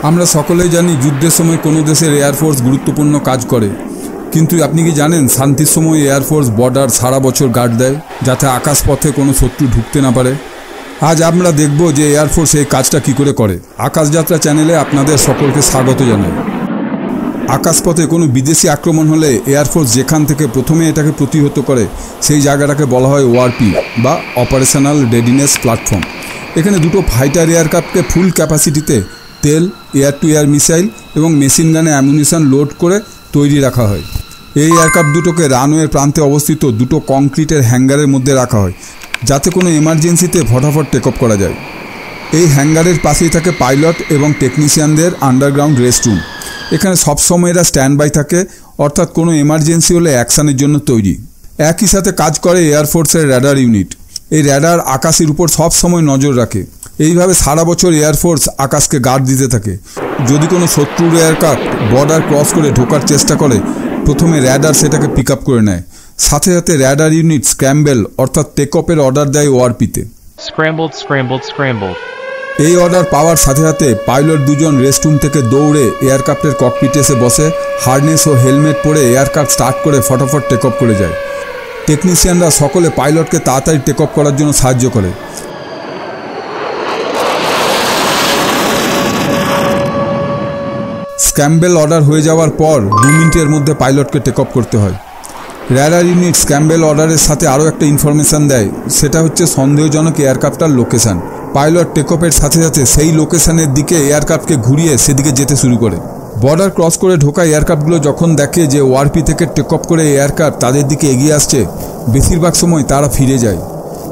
আমরা সকলেই জানি যুদ্ধের সময় কোনো দেশের এয়ারফোর্স গুরুত্বপূর্ণ কাজ করে, কিন্তু আপনি কি জানেন শান্তির সময় এয়ারফোর্স বর্ডার সারা বছর গার্ড দেয় যাতে আকাশপথে কোনো শত্রু ঢুকতে না পারে। আজ আমরা দেখব যে এয়ারফোর্স এই কাজটা কী করে। আকাশযাত্রা চ্যানেলে আপনাদের সকলকে স্বাগত জানাই। আকাশপথে কোনো বিদেশি আক্রমণ হলে এয়ারফোর্স যেখান থেকে প্রথমে এটাকে প্রতিহত করে সেই জায়গাটাকে বলা হয় ওআরপি বা অপারেশনাল রেডিনেস প্ল্যাটফর্ম। এখানে দুটো ফাইটার এয়ারক্রাফটকে ফুল ক্যাপাসিটিতে তেল, এয়ার টু এয়ার মিসাইল এবং মেশিন গানে অ্যামুনিশন লোড করে তৈরি রাখা হয়। এই এয়ারক্রাফট দুটোকে রানওয়ের প্রান্তে অবস্থিত দুটো কংক্রিটের হ্যাঙ্গারের মধ্যে রাখা হয় যাতে কোনো এমার্জেন্সিতে ফটাফট টেক অফ করা যায়। এই হ্যাঙ্গারের পাশেই থাকে পাইলট এবং টেকনিশিয়ানদের আন্ডারগ্রাউন্ড রেস্টরুম। এখানে সবসময় এরা স্ট্যান্ড বাই থাকে, অর্থাৎ কোনো এমার্জেন্সি হলে অ্যাকশানের জন্য তৈরি। একই সাথে কাজ করে এয়ারফোর্সের র্যাডার ইউনিট। এই র্যাডার আকাশের উপর সব সময় নজর রাখে। এইভাবে সারা বছর এয়ারফোর্স আকাশকে গার্ড দিতে থাকে। যদি কোনো শত্রুর এয়ারক্রাফট বর্ডার ক্রস করে ঢোকার চেষ্টা করে, প্রথমে র্যাডার সেটাকে পিক আপ করে নেয়। সাথে সাথে র্যাডার ইউনিট স্ক্র্যাম্বল অর্থাৎ টেক অফের অর্ডার দেয় ওআরপিতে। এই অর্ডার পাওয়ার সাথে সাথে পাইলট দুজন রেস্টরুম থেকে দৌড়ে এয়ারক্রাফটের ককপিটে এসে বসে, হার্নেস ও হেলমেট পরে এয়ারক্রাফট স্টার্ট করে ফটাফট টেক অফ করে যায়। টেকনিশিয়ানরা সকলে পাইলটকে তাড়াতাড়ি টেক অফ করার জন্য সাহায্য করে। স্ক্র্যাম্বল অর্ডার হয়ে যাওয়ার পর 2 মিনিটের মধ্যে পাইলটকে টেক অফ করতে হয়। র্যাডার ইউনিট স্ক্র্যাম্বল অর্ডারের সাথে আরও একটা ইনফরমেশান দেয়, সেটা হচ্ছে সন্দেহজনক এয়ারক্রাফটার লোকেশান। পাইলট টেক অফের সাথে সাথে সেই লোকেশানের দিকে এয়ারক্রাফটকে ঘুরিয়ে সেদিকে যেতে শুরু করে। বর্ডার ক্রস করে ঢোকা এয়ারক্রাফটগুলো যখন দেখে যে ওআরপি থেকে টেক অফ করে এয়ারক্রাফট তাদের দিকে এগিয়ে আসছে, বেশিরভাগ সময় তারা ফিরে যায়।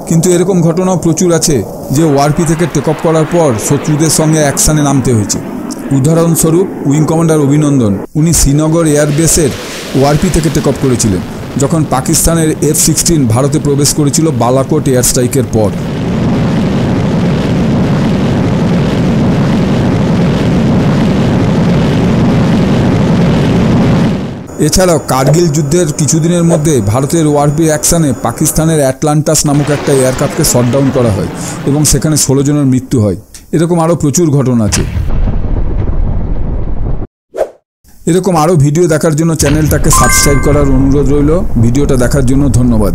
কিন্তু এরকম ঘটনাও প্রচুর আছে যে ওআরপি থেকে টেক অফ করার পর শত্রুদের সঙ্গে অ্যাকশানে নামতে হয়েছে। উদাহরণস্বরূপ উইং কমান্ডার অভিনন্দন, উনি শ্রীনগর এয়ারবেসের ওআরপি থেকে টেক অফ করেছিলেন যখন পাকিস্তানের F-16 ভারতে প্রবেশ করেছিল বালাকোট এয়ার স্ট্রাইকের পর। এছাড়াও কার্গিল যুদ্ধের কিছুদিনের মধ্যে ভারতের ওআরপি অ্যাকশানে পাকিস্তানের অ্যাটলান্টাস নামক একটা এয়ারক্রাফটকে শটডাউন করা হয় এবং সেখানে 16 জনের মৃত্যু হয়। এরকম আরও প্রচুর ঘটনা আছে। এরকম আরও ভিডিও দেখার জন্য চ্যানেলটাকে সাবস্ক্রাইব করার অনুরোধ রইল। ভিডিওটা দেখার জন্য ধন্যবাদ।